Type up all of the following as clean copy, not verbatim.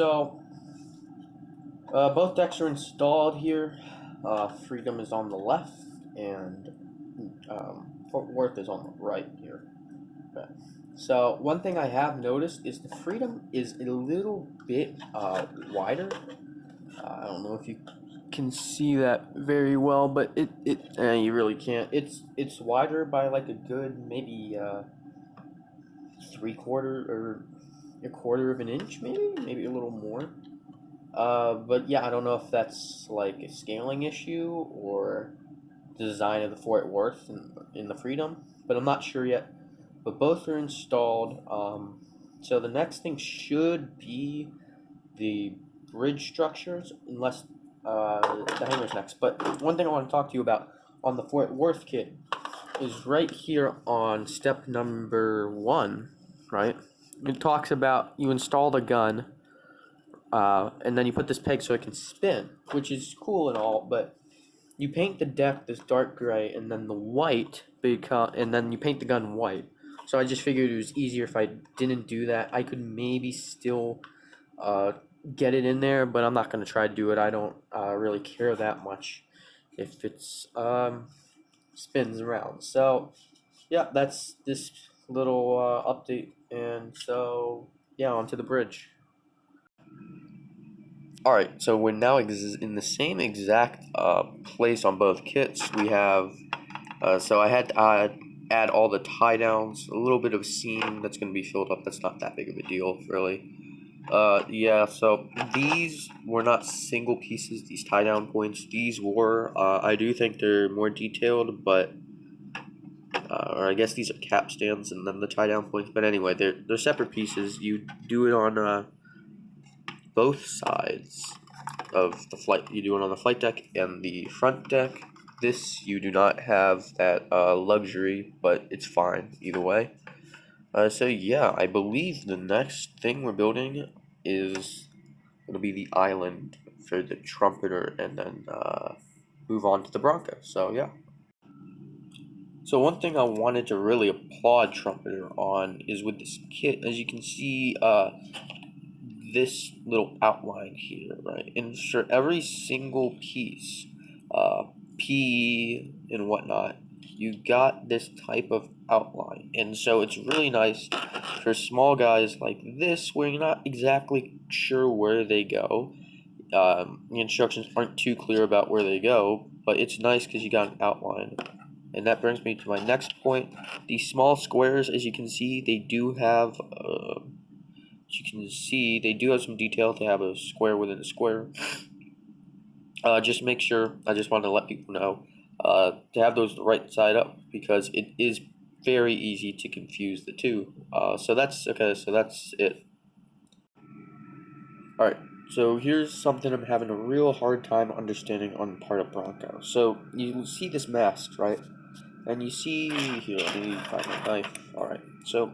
So, both decks are installed here. Freedom is on the left, and Fort Worth is on the right here. Okay. So, one thing I have noticed is the Freedom is a little bit wider. I don't know if you can see that very well, but you really can't. It's wider by like a good maybe 3/4 or a quarter of an inch, maybe a little more. But yeah, I don't know if that's like a scaling issue or the design of the Fort Worth in the Freedom, but I'm not sure yet. But both are installed. So the next thing should be the bridge structures, unless the hanger's next. But one thing I want to talk to you about on the Fort Worth kit is right here on step number 1, right? It talks about you install the gun, and then you put this peg so it can spin, which is cool and all, but you paint the deck this dark gray and then the white and then you paint the gun white. So I just figured it was easier if I didn't do that. I could maybe still get it in there, but I'm not going to try to do it. I don't really care that much if it's spins around. So yeah, that's this little update, and so yeah, onto the bridge. Alright, so we're now in the same exact place on both kits. We have, so I had to add all the tie downs, a little bit of seam that's going to be filled up. That's not that big of a deal, really. Yeah, so these were not single pieces, these tie down points. These were, I do think they're more detailed, but, or I guess these are cap stands and then the tie down points. But anyway, they're separate pieces. You do it on both sides of the flight. You do it on the flight deck and the front deck. This, you do not have that luxury, but it's fine either way. So yeah, I believe the next thing we're building is going to be the island for the trumpeter, and then move on to the Bronco. So yeah. So one thing I wanted to really applaud Trumpeter on is with this kit. As you can see, this little outline here, right? And for every single piece, P and whatnot, you got this type of outline. And so it's really nice for small guys like this, where you're not exactly sure where they go. The instructions aren't too clear about where they go, but it's nice because you got an outline. And that brings me to my next point. These small squares, as you can see, they do have some detail to have a square within a square. Just make sure, I just wanted to let people know, to have those right side up, because it is very easy to confuse the two. So that's it. Alright, so here's something I'm having a real hard time understanding on the part of Bronco. So you see this mask, right? And you see here, let me find my knife. Alright, so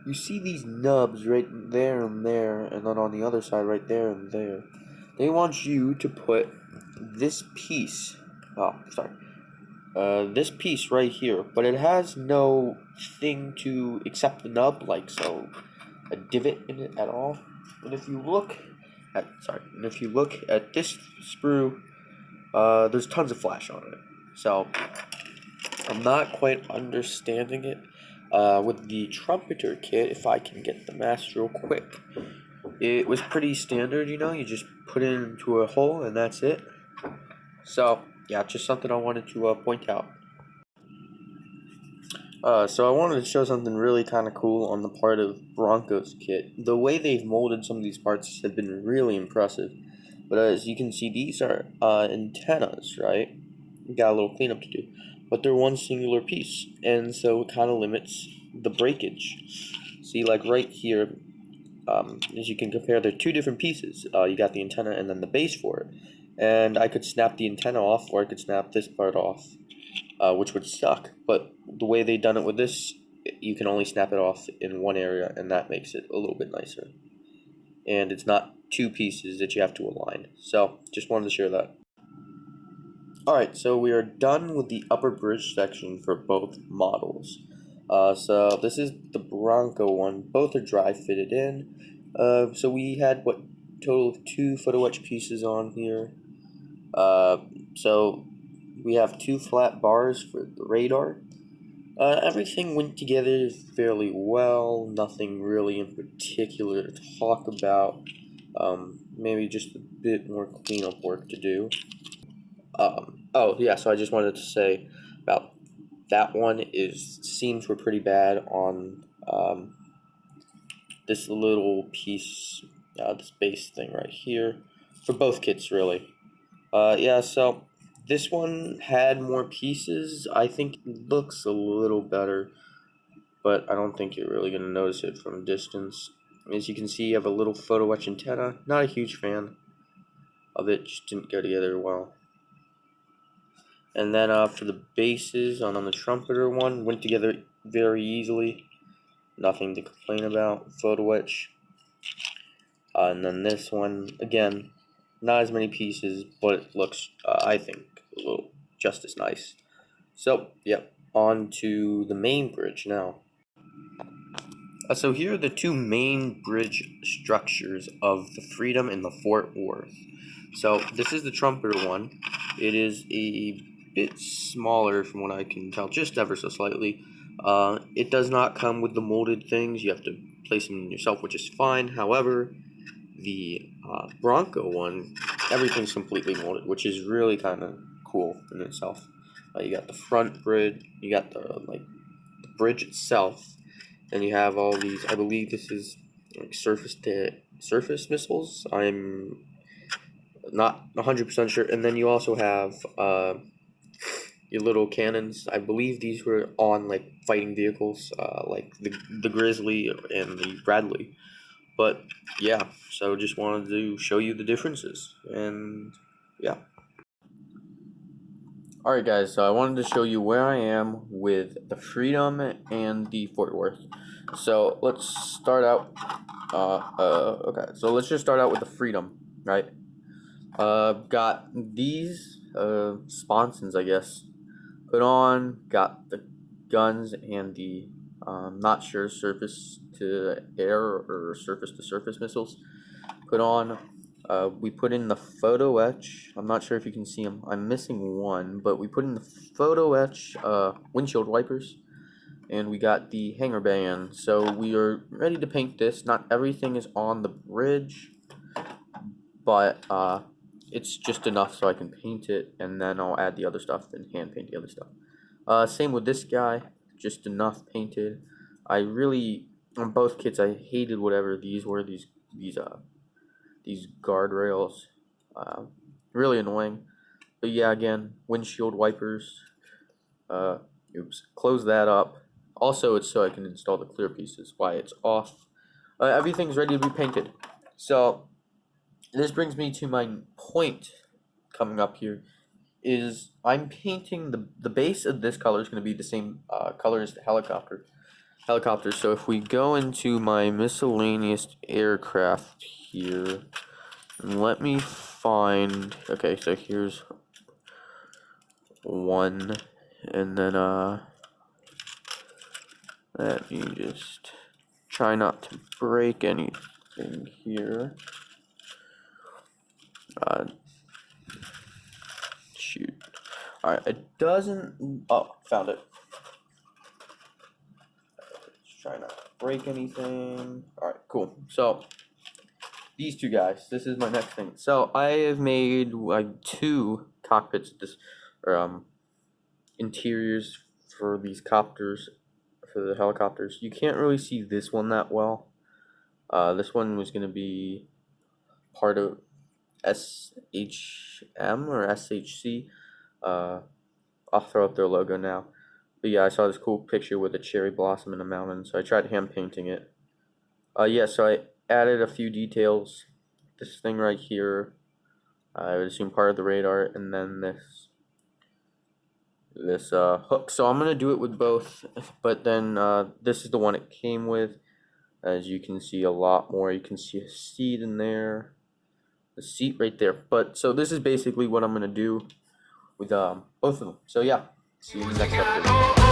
you see these nubs right there and there, and then on the other side right there and there. They want you to put this piece, this piece right here, but it has no thing to accept the nub, like so, a divot in it at all. And if you look at this sprue, there's tons of flash on it. So I'm not quite understanding it. With the trumpeter kit, if I can get the mask real quick, it was pretty standard, you just put it into a hole and that's it. So yeah, just something I wanted to point out. So I wanted to show something really kind of cool on the part of Bronco's kit. The way they've molded some of these parts has been really impressive. But as you can see, these are antennas, right? You got a little cleanup to do. But they're one singular piece, and so it kind of limits the breakage. See, like right here, as you can compare, they're two different pieces. You got the antenna and then the base for it. And I could snap the antenna off, or I could snap this part off, which would suck. But the way they done it with this, you can only snap it off in one area, and that makes it a little bit nicer. And it's not two pieces that you have to align. So, just wanted to share that. Alright, so we are done with the upper bridge section for both models. So this is the Bronco one. Both are dry fitted in. So we had what total of 2 photo etch pieces on here. So we have 2 flat bars for the radar. Everything went together fairly well. Nothing really in particular to talk about. Maybe just a bit more cleanup work to do. Oh yeah, so I just wanted to say about that one is seams were pretty bad on this little piece, this base thing right here, for both kits really. Yeah, so this one had more pieces. I think it looks a little better, but I don't think you're really gonna notice it from a distance. As you can see, you have a little photo etch antenna. Not a huge fan of it, just didn't go together well. And then for the bases on the trumpeter one, went together very easily. Nothing to complain about. Photo etch. And then this one, again, not as many pieces, but it looks, I think, a little just as nice. So, yep, on to the main bridge now. So here are the 2 main bridge structures of the Freedom and the Fort Worth. So this is the trumpeter one. It is a bit smaller from what I can tell, just ever so slightly. It does not come with the molded things. You have to place them yourself, which is fine. However, the Bronco one, everything's completely molded, which is really kind of cool in itself. You got the front bridge, you got the the bridge itself, and you have all these. I believe this is like surface to surface missiles. I'm not 100% sure. And then you also have your little cannons. I believe these were on like fighting vehicles, like the Grizzly and the Bradley. But yeah, so just wanted to show you the differences, and yeah. Alright guys, so I wanted to show you where I am with the Freedom and the Fort Worth. So let's start out, okay, so let's just start out with the Freedom, right? Got these, sponsons, I guess, put on, got the guns and the, not sure, surface to air or surface to surface missiles put on. We put in the photo etch. I'm not sure if you can see them. I'm missing one, but we put in the photo etch windshield wipers, and we got the hanger band. So we are ready to paint this. Not everything is on the bridge, but it's just enough so I can paint it, and then I'll add the other stuff and hand paint the other stuff. Same with this guy, just enough painted. I really, on both kits, I hated whatever these were. These guardrails, really annoying. But yeah, again, windshield wipers. Oops, close that up. Also, it's so I can install the clear pieces. Why it's off. Everything's ready to be painted. So this brings me to my point coming up here. Is I'm painting the base of this color is going to be the same color as the helicopter. So if we go into my miscellaneous aircraft here, let me find, okay, so here's one, and then let me just try not to break anything here. Shoot. Alright, it doesn't, oh, found it. Let's try not to break anything. Alright, cool. So these 2 guys, this is my next thing. So I have made like 2 cockpits, or interiors for these copters, for the helicopters. You can't really see this one that well. This one was going to be part of SHM or SHC. I'll throw up their logo now. But yeah, I saw this cool picture with a cherry blossom in a mountain, so I tried hand painting it. Yeah, so I added a few details. This thing right here, I would assume part of the radar, and then this hook. So I'm gonna do it with both, but then this is the one it came with. As you can see, a lot more. You can see a seat in there, the seat right there. But so this is basically what I'm gonna do with both of them. So yeah, see you in the next episode.